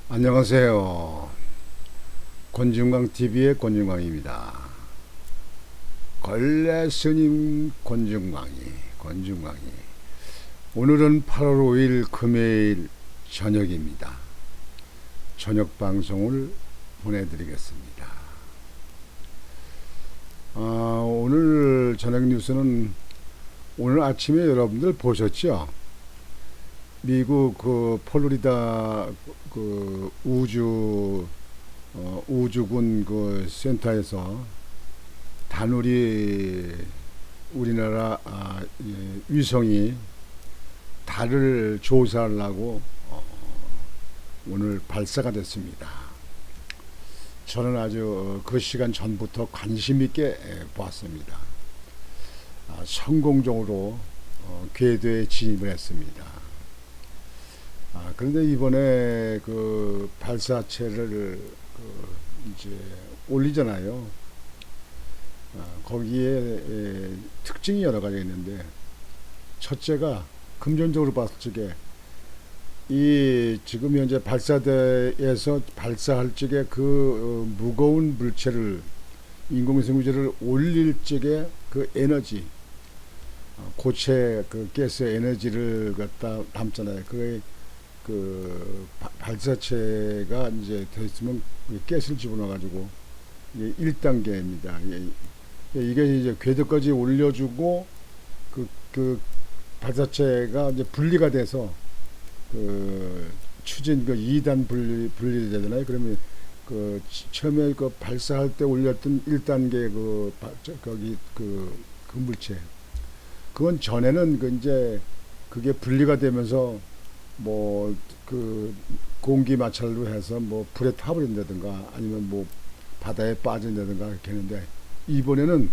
안녕하세요. 권중광TV의 권중광입니다. 걸레스님 권중광이. 오늘은 8월 5일 금요일 저녁입니다. 저녁 방송을 보내드리겠습니다. 오늘 저녁 뉴스는 오늘 아침에 여러분들 보셨죠? 미국 그 플로리다 그 우주군 그 센터에서 다누리 우리나라 위성이 달을 조사하려고 오늘 발사가 됐습니다. 저는 아주 그 시간 전부터 관심 있게 보았습니다. 성공적으로 궤도에 진입을 했습니다. 그런데 이번에 그 발사체를 이제 올리잖아요. 거기에 특징이 여러 가지 있는데, 첫째가 금전적으로 봤을 적에 이 지금 현재 발사대에서 발사할 적에 그 무거운 물체를 인공위성 물체를 올릴 적에 그 에너지, 고체 그 가스 에너지를 갖다 담잖아요. 그 발사체가 이제 됐으면 가스를 집어넣어 가지고 이게 1단계입니다. 이게 이제 궤도까지 올려주고 그 발사체가 이제 분리가 돼서 그 추진 그 2단 분리되잖아요. 그러면 그 처음에 그 발사할 때 올렸던 1단계 거기 그 물체, 그건 전에는 그 이제 그게 분리가 되면서 뭐 그 공기 마찰로 해서 뭐 불에 타버린다든가 아니면 뭐 바다에 빠진다든가 이렇게 했는데, 이번에는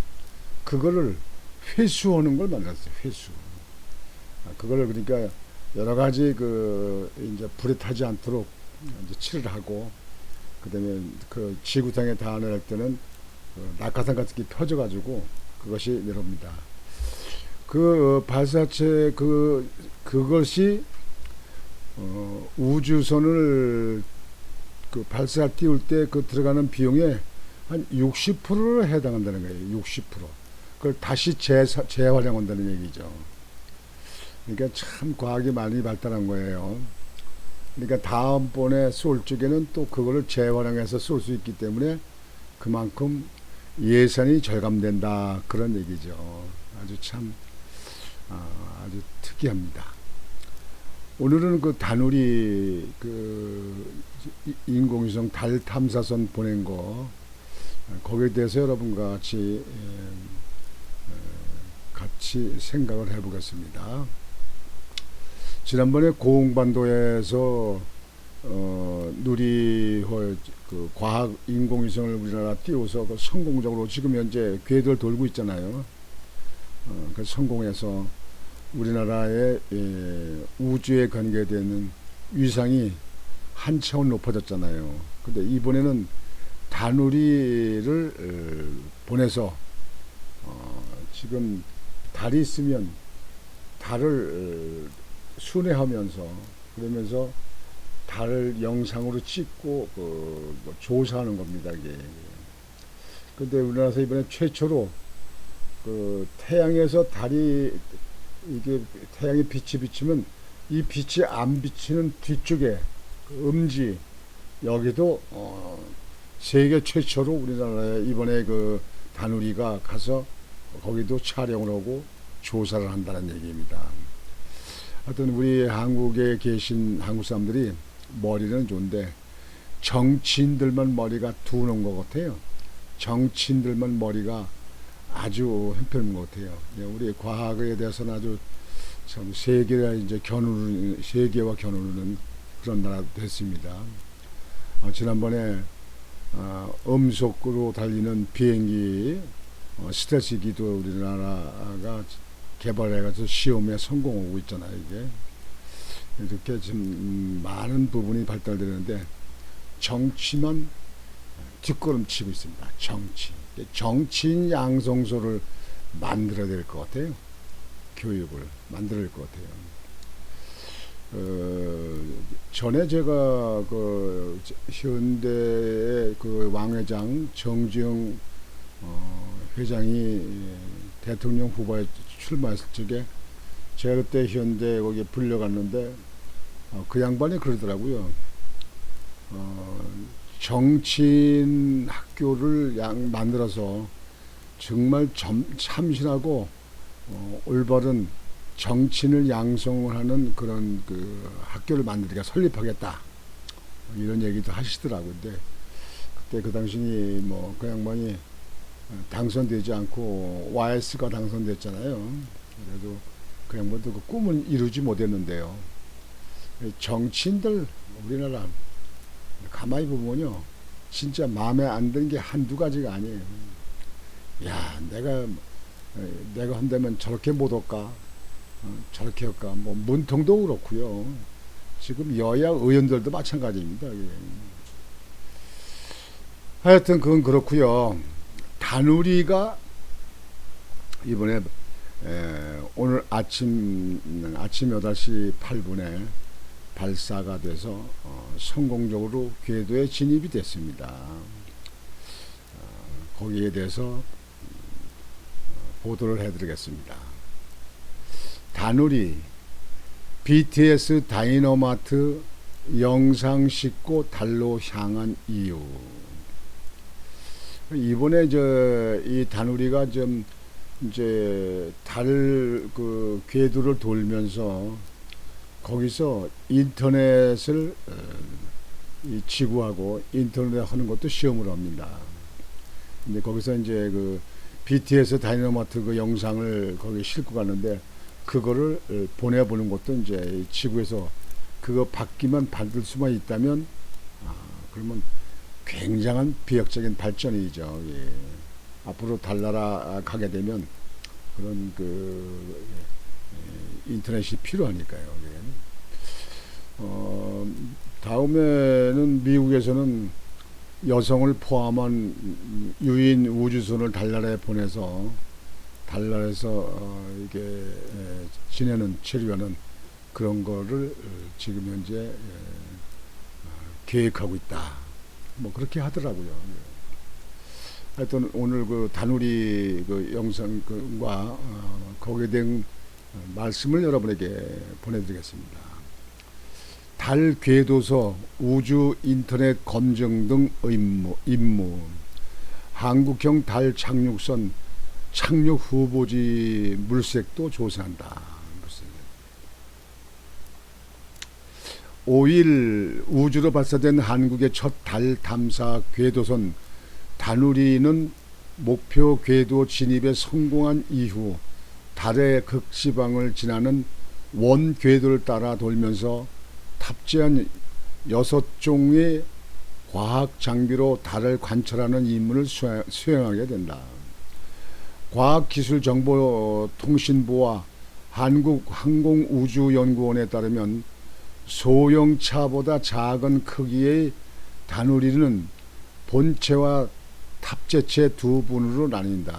그거를 회수하는 걸 만들었어요. 회수. 그거를 그러니까 여러 가지 그 이제 불에 타지 않도록 이제 칠을 하고, 그다음에 그 지구상에 닿을 때는 그 낙하산 같은 게 펴져가지고 그것이 내려옵니다. 그 발사체 그것이 우주선을 그 발사 띄울 때 그 들어가는 비용의 한 60%를 해당한다는 거예요. 60%. 그걸 다시 재활용한다는 얘기죠. 그러니까 참 과학이 많이 발달한 거예요. 그러니까 다음번에 쏠 적에는 또 그거를 재활용해서 쏠 수 있기 때문에 그만큼 예산이 절감된다, 그런 얘기죠. 아주 참 아주 특이합니다. 오늘은 그 다누리 그 인공위성 달 탐사선 보낸 거, 거기에 대해서 여러분과 같이 생각을 해보겠습니다. 지난번에 고흥반도에서 누리호 그 과학 인공위성을 우리나라 띄워서 그 성공적으로 지금 현재 궤도를 돌고 있잖아요. 그 성공해서 우리나라의 우주에 관계되는 위상이 한 차원 높아졌잖아요. 근데 이번에는 다누리를 보내서 지금 달이 있으면 달을 순회하면서, 그러면서 달을 영상으로 찍고 뭐 조사하는 겁니다, 이게. 근데 우리나라에서 이번에 최초로 그 태양에서 달이, 이게 태양의 빛이 비치면 이 빛이 안 비치는 뒤쪽에 그 음지, 여기도 세계 최초로 우리나라에 이번에 그 다누리가 가서 거기도 촬영을 하고 조사를 한다는 얘기입니다. 하여튼 우리 한국에 계신 한국 사람들이 머리는 좋은데 정치인들만 머리가 둔한 것 같아요. 정치인들만 머리가 아주 형편없는 것 같아요. 우리 과학에 대해서는 아주 참 세계와 겨누르는 그런 나라도 됐습니다. 지난번에 음속으로 달리는 비행기 스텔스기도 우리나라가 개발해가지고 시험에 성공하고 있잖아요. 이게 이렇게 지금 많은 부분이 발달되는데 정치만 뒷걸음치고 있습니다. 정치인 양성소를 만들어야 될 것 같아요. 교육을 만들어야 될 것 같아요. 전에 제가 그 현대의 그 왕회장 정주영 회장이 대통령 후보에 출마했을 적에 제가 그때 현대 거기에 불려갔는데 그 양반이 그러더라고요. 정치인 학교를 만들어서 정말 참신하고 올바른 정치인을 양성을 하는 그런 그 학교를 만들기가 설립하겠다 이런 얘기도 하시더라고요. 근데 그때 그 당신이 뭐 그 양반이 당선되지 않고 YS가 당선됐잖아요. 그래도 그 양반도 그 꿈은 이루지 못했는데요. 정치인들 우리나라 가만히 보면요, 진짜 마음에 안 드는 게 한두 가지가 아니에요. 야, 내가 한다면 저렇게 못 할까? 저렇게 할까? 뭐 문통도 그렇고요. 지금 여야 의원들도 마찬가지입니다. 예. 하여튼 그건 그렇고요. 다누리가 이번에 오늘 아침 8시 8분에 발사가 돼서 성공적으로 궤도에 진입이 됐습니다. 거기에 대해서 보도를 해드리겠습니다. 다누리 BTS 다이너마트 영상 싣고 달로 향한 이유. 이번에 이 다누리가 좀 이제 달 그 궤도를 돌면서 거기서 인터넷을 이 지구하고 인터넷 하는 것도 시험을 합니다. 근데 거기서 이제 그 BTS 다이너마트 그 영상을 거기 싣고 가는데 그거를 보내보는 것도 이제 지구에서 그거 받기만 받을 수만 있다면 그러면 굉장한 비약적인 발전이죠. 예. 앞으로 달나라 가게 되면 그런 그 인터넷이 필요하니까요. 예. 다음에는 미국에서는 여성을 포함한 유인 우주선을 달나라에 보내서 달나라에서 이게 지내는 체류하는 그런 거를 지금 현재 계획하고 있다. 뭐 그렇게 하더라고요. 하여튼 오늘 그 다누리 그 영상과 거기에 대한 말씀을 여러분에게 보내드리겠습니다. 달 궤도서 우주 인터넷 검증 등 임무 한국형 달 착륙선 착륙 후보지 물색도 조사한다. 5일 우주로 발사된 한국의 첫 달 탐사 궤도선 다누리는 목표 궤도 진입에 성공한 이후 달의 극지방을 지나는 원 궤도를 따라 돌면서 탑재한 6종의 과학 장비로 달을 관찰하는 임무를 수행하게 된다. 과학기술정보통신부와 한국항공우주연구원에 따르면 소형차보다 작은 크기의 다누리는 본체와 탑재체 두 분으로 나뉜다.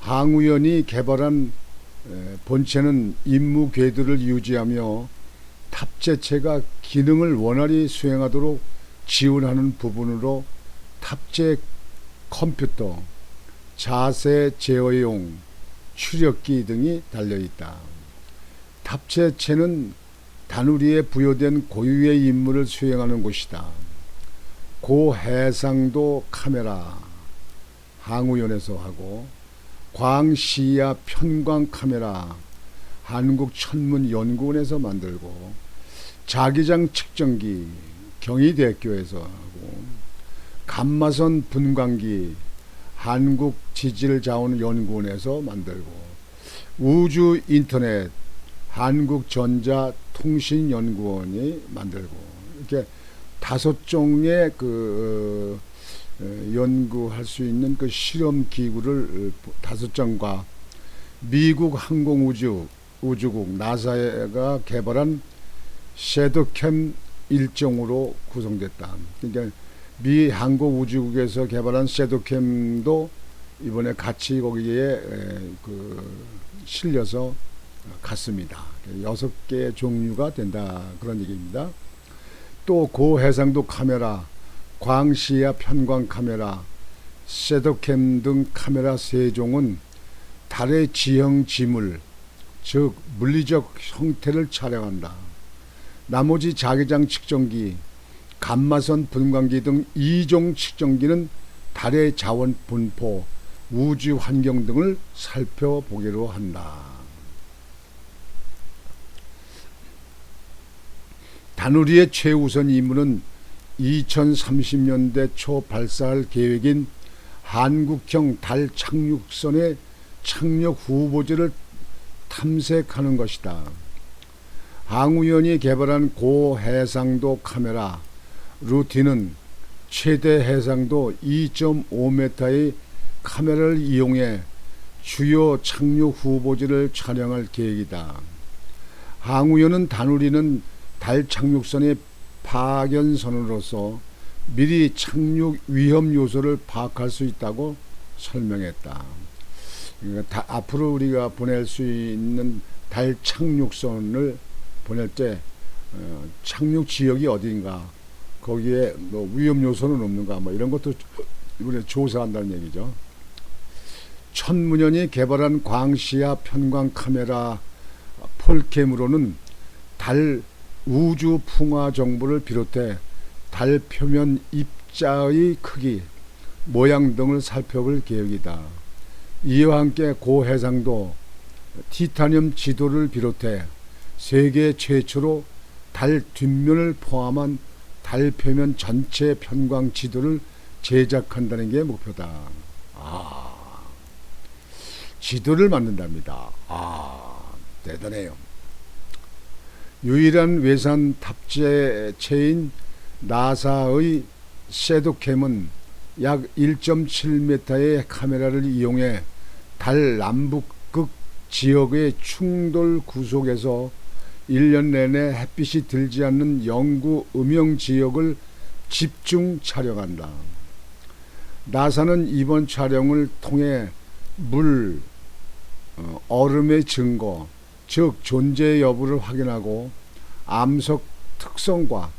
항우연이 개발한 본체는 임무 궤도를 유지하며 탑재체가 기능을 원활히 수행하도록 지원하는 부분으로 탑재 컴퓨터, 자세 제어용, 추력기 등이 달려있다. 탑재체는 다누리에 부여된 고유의 임무를 수행하는 곳이다. 고해상도 카메라, 항우연에서 하고 광시야 편광 카메라, 한국천문연구원에서 만들고 자기장 측정기, 경희대학교에서 하고 감마선 분광기, 한국지질자원연구원에서 만들고 우주 인터넷, 한국전자통신연구원이 만들고 이렇게 5종의 그 연구할 수 있는 그 실험 기구를 5종과 미국 항공우주국 나사가 개발한 섀도캠 일종으로 구성됐다. 그러니까 미 항공우주국에서 개발한 섀도캠도 이번에 같이 거기에 그 실려서 같습니다. 6개의 종류가 된다 그런 얘기입니다. 또 고해상도 카메라, 광시야 편광 카메라, 섀도캠 등 카메라 3종은 달의 지형 지물, 즉 물리적 형태를 촬영한다. 나머지 자기장 측정기, 감마선 분광기 등 2종 측정기는 달의 자원 분포, 우주 환경 등을 살펴보기로 한다. 다누리의 최우선 임무는 2030년대 초 발사할 계획인 한국형 달 착륙선의 착륙 후보지를 탐색하는 것이다. 항우연이 개발한 고해상도 카메라 루틴은 최대 해상도 2.5m의 카메라를 이용해 주요 착륙 후보지를 촬영할 계획이다. 항우연은 다누리는 달 착륙선의 파견선으로서 미리 착륙 위험 요소를 파악할 수 있다고 설명했다. 그러니까 앞으로 우리가 보낼 수 있는 달 착륙선을 보낼 때 착륙 지역이 어디인가, 거기에 뭐 위험 요소는 없는가, 뭐 이런 것도 이번에 조사한다는 얘기죠. 천문연이 개발한 광시야 편광 카메라 폴캠으로는 달 우주 풍화 정보를 비롯해 달 표면 입자의 크기, 모양 등을 살펴볼 계획이다. 이와 함께 고해상도 티타늄 지도를 비롯해 세계 최초로 달 뒷면을 포함한 달 표면 전체 편광 지도를 제작한다는 게 목표다. 지도를 만든답니다. 대단해요. 유일한 외산 탑재체인 나사의 섀도캠은 약 1.7m의 카메라를 이용해 달 남북극 지역의 충돌 구속에서 1년 내내 햇빛이 들지 않는 영구 음영 지역을 집중 촬영한다. 나사는 이번 촬영을 통해 물, 얼음의 증거, 즉 존재 여부를 확인하고 암석 특성과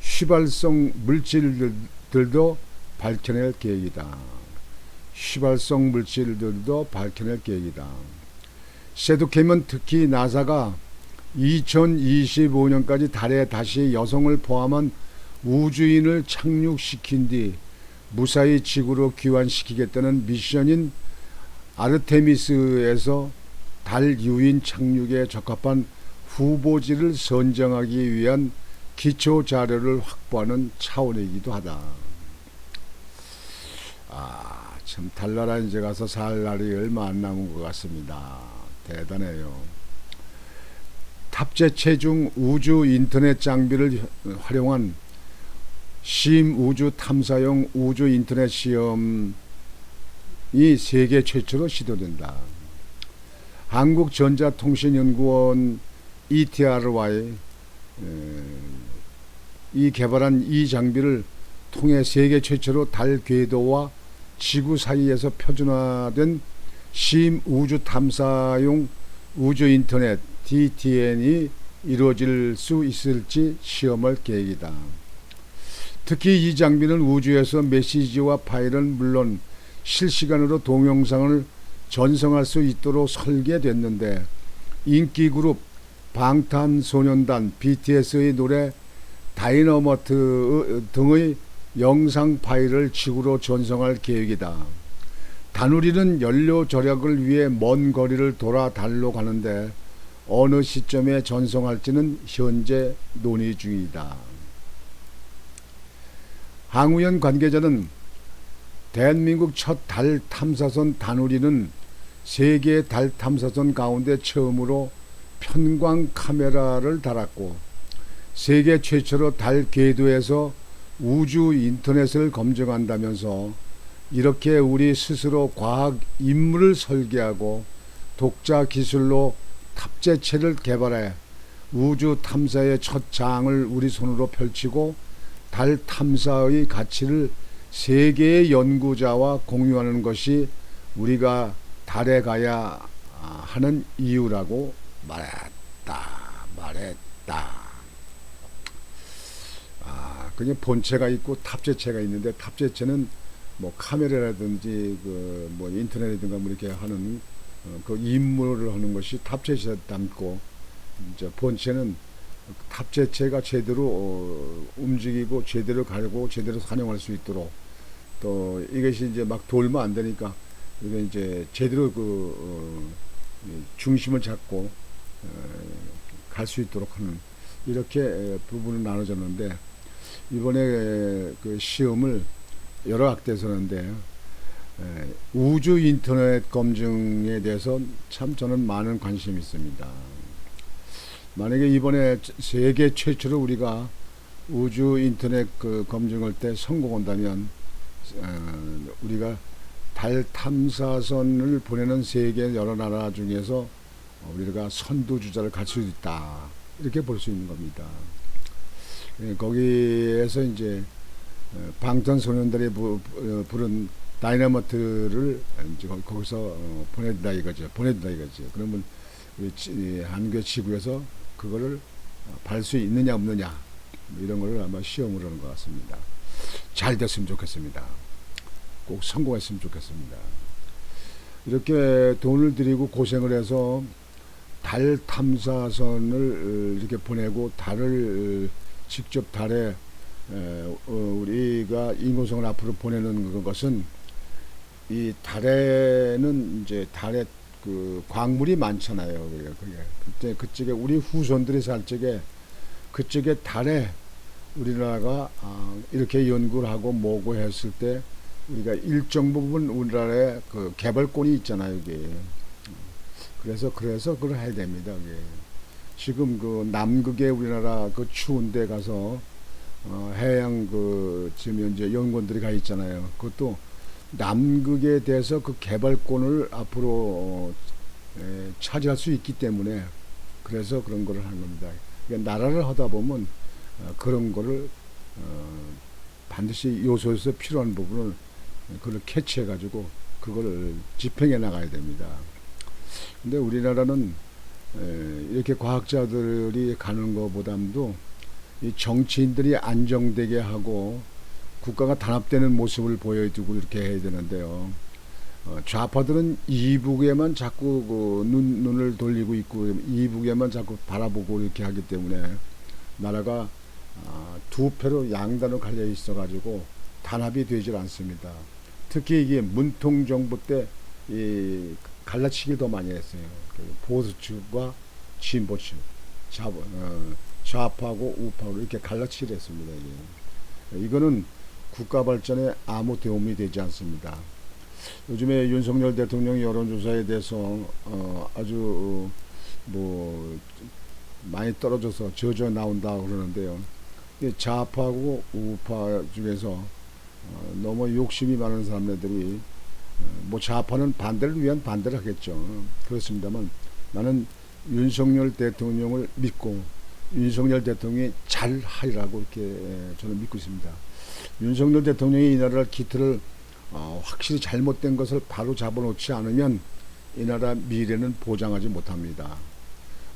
휘발성 물질들도 밝혀낼 계획이다. 휘발성 물질들도 밝혀낼 계획이다. 섀도캠은 특히 나사가 2025년까지 달에 다시 여성을 포함한 우주인을 착륙시킨 뒤 무사히 지구로 귀환시키겠다는 미션인 아르테미스에서 달 유인 착륙에 적합한 후보지를 선정하기 위한 기초 자료를 확보하는 차원이기도 하다. 참 달나라 이제 가서 살 날이 얼마 안 남은 것 같습니다. 대단해요. 탑재체 중 우주 인터넷 장비를 활용한 심 우주 탐사용 우주 인터넷 시험이 세계 최초로 시도된다. 한국전자통신연구원 ETRY 이 개발한 이 장비를 통해 세계 최초로 달 궤도와 지구 사이에서 표준화된 심 우주 탐사용 우주 인터넷 DTN이 이루어질 수 있을지 시험할 계획이다. 특히 이 장비는 우주에서 메시지와 파일은 물론 실시간으로 동영상을 전송할 수 있도록 설계됐는데 인기 그룹 방탄소년단 BTS의 노래 다이너마트 등의 영상 파일을 지구로 전송할 계획이다. 다누리는 연료 절약을 위해 먼 거리를 돌아 달로 가는데 어느 시점에 전송할지는 현재 논의 중이다. 항우연 관계자는 대한민국 첫 달 탐사선 다누리는 세계 달 탐사선 가운데 처음으로 편광 카메라를 달았고 세계 최초로 달 궤도에서 우주 인터넷을 검증한다면서 이렇게 우리 스스로 과학 인물을 설계하고 독자 기술로 탑재체를 개발해 우주 탐사의 첫 장을 우리 손으로 펼치고 달 탐사의 가치를 세계의 연구자와 공유하는 것이 우리가 달에 가야 하는 이유라고 말했다. 그냥 본체가 있고 탑재체가 있는데, 탑재체는 뭐 카메라라든지 그 뭐 인터넷이든가 뭐 이렇게 하는 그 임무를 하는 것이 탑재체에 담고, 이제 본체는 탑재체가 제대로 움직이고 제대로 가고 제대로 사용할 수 있도록, 또 이것이 이제 막 돌면 안 되니까 이게 이제 제대로 중심을 잡고 갈 수 있도록 하는, 이렇게 부분을 나눠졌는데, 이번에 그 시험을 여러 학대에서 하는데, 우주 인터넷 검증에 대해서 참 저는 많은 관심이 있습니다. 만약에 이번에 세계 최초로 우리가 우주 인터넷 그 검증할 때 성공한다면, 우리가 달 탐사선을 보내는 세계 여러 나라 중에서 우리가 선두주자를 갈 수 있다, 이렇게 볼 수 있는 겁니다. 거기에서 이제 방탄소년단이 부른 다이너마이트를 이제 거기서 보내준다 이거죠. 그러면 우리 한계 지구에서 그거를 발 수 있느냐 없느냐, 이런 거를 아마 시험을 하는 것 같습니다. 잘 됐으면 좋겠습니다. 꼭 성공했으면 좋겠습니다. 이렇게 돈을 들이고 고생을 해서 달 탐사선을 이렇게 보내고, 달을 직접 달에 우리가 인공성을 앞으로 보내는 것은, 이 달에는 이제 달에 그 광물이 많잖아요. 그때 그쪽에 우리 후손들이 살 적에 그쪽에 달에 우리나라가 이렇게 연구를 하고 뭐고 했을 때, 우리가 일정 부분 우리나라의 그 개발권이 있잖아요, 이게. 그래서 그걸 해야 됩니다. 이게. 지금 그 남극에 우리나라 그 추운데 가서 해양 그 지금 현재 연구원들이 가 있잖아요. 그것도 남극에 대해서 그 개발권을 앞으로 차지할 수 있기 때문에, 그래서 그런 거를 하는 겁니다. 그러니까 나라를 하다 보면 그런 거를 반드시 요소에서 필요한 부분을 그걸 캐치해 가지고 그거를 집행해 나가야 됩니다. 근데 우리나라는 이렇게 과학자들이 가는 것보다도 이 정치인들이 안정되게 하고 국가가 단합되는 모습을 보여주고 이렇게 해야 되는데요. 좌파들은 이북에만 자꾸 그 눈을 돌리고 있고, 이북에만 자꾸 바라보고 이렇게 하기 때문에 나라가 두 패로 양단으로 갈려 있어 가지고 단합이 되질 않습니다. 특히 이게 문통 정부 때 이 갈라치기 더 많이 했어요. 보수 측과 진보 측, 좌파하고 우파로 이렇게 갈라치기를 했습니다. 이거는 국가 발전에 아무 도움이 되지 않습니다. 요즘에 윤석열 대통령 여론조사에 대해서 아주 뭐 많이 떨어져서 저저 나온다 그러는데요. 좌파하고 우파 중에서 너무 욕심이 많은 사람들이 뭐 좌파는 반대를 위한 반대를 하겠죠. 그렇습니다만 나는 윤석열 대통령을 믿고 윤석열 대통령이 잘 하리라고 이렇게 저는 믿고 있습니다. 윤석열 대통령이 이 나라를 기틀을 확실히 잘못된 것을 바로 잡아놓지 않으면 이 나라 미래는 보장하지 못합니다.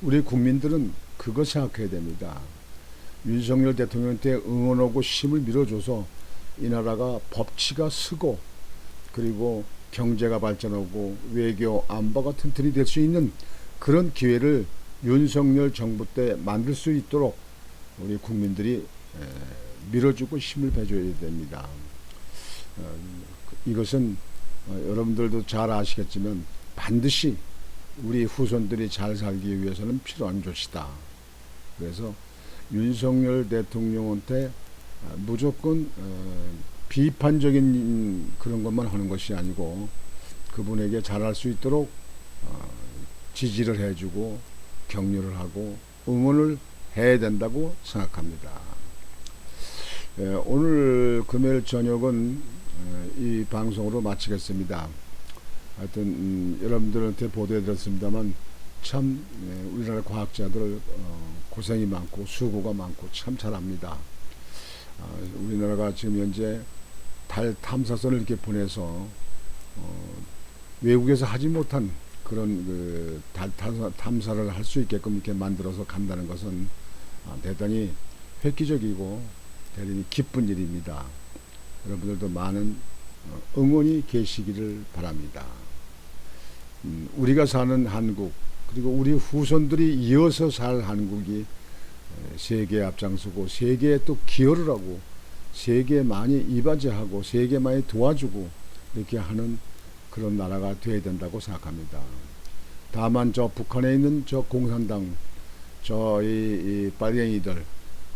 우리 국민들은 그거 생각해야 됩니다. 윤석열 대통령한테 응원하고 힘을 밀어줘서 이 나라가 법치가 서고, 그리고 경제가 발전하고 외교 안보가 튼튼히 될 수 있는 그런 기회를 윤석열 정부 때 만들 수 있도록 우리 국민들이 밀어주고 힘을 빼줘야 됩니다. 이것은 여러분들도 잘 아시겠지만 반드시 우리 후손들이 잘 살기 위해서는 필요한 조치다. 그래서 윤석열 대통령한테 무조건 비판적인 그런 것만 하는 것이 아니고 그분에게 잘할 수 있도록 지지를 해주고 격려를 하고 응원을 해야 된다고 생각합니다. 오늘 금요일 저녁은 이 방송으로 마치겠습니다. 하여튼 여러분들한테 보도해드렸습니다만 참 우리나라 과학자들 고생이 많고 수고가 많고 참 잘합니다. 우리나라가 지금 현재 달 탐사선을 이렇게 보내서 외국에서 하지 못한 그런 그 달 탐사를 할 수 있게끔 이렇게 만들어서 간다는 것은 대단히 획기적이고 대단히 기쁜 일입니다. 여러분들도 많은 응원이 계시기를 바랍니다. 우리가 사는 한국, 그리고 우리 후손들이 이어서 살 한국이 세계에 앞장서고 세계에 또 기여를 하고 세계에 많이 이바지하고 세계에 많이 도와주고 이렇게 하는 그런 나라가 되어야 된다고 생각합니다. 다만 저 북한에 있는 저 공산당, 저 이 빨갱이들,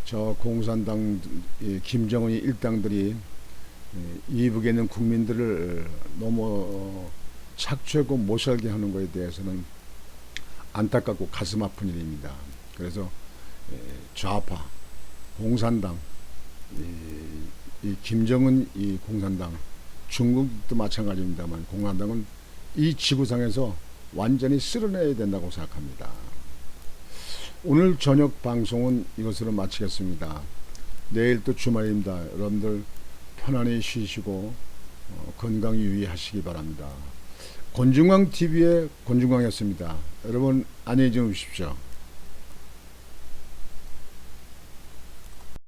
저 공산당 김정은이 일당들이 이북에 있는 국민들을 너무 착취하고 못 살게 하는 것에 대해서는 안타깝고 가슴 아픈 일입니다. 그래서 좌파, 공산당, 이 김정은 이 공산당, 중국도 마찬가지입니다만 공산당은 이 지구상에서 완전히 쓸어내야 된다고 생각합니다. 오늘 저녁 방송은 이것으로 마치겠습니다. 내일 또 주말입니다. 여러분들 편안히 쉬시고 건강 유의하시기 바랍니다. 권중광 TV의 권중광이었습니다. 여러분 안녕히 주무십시오.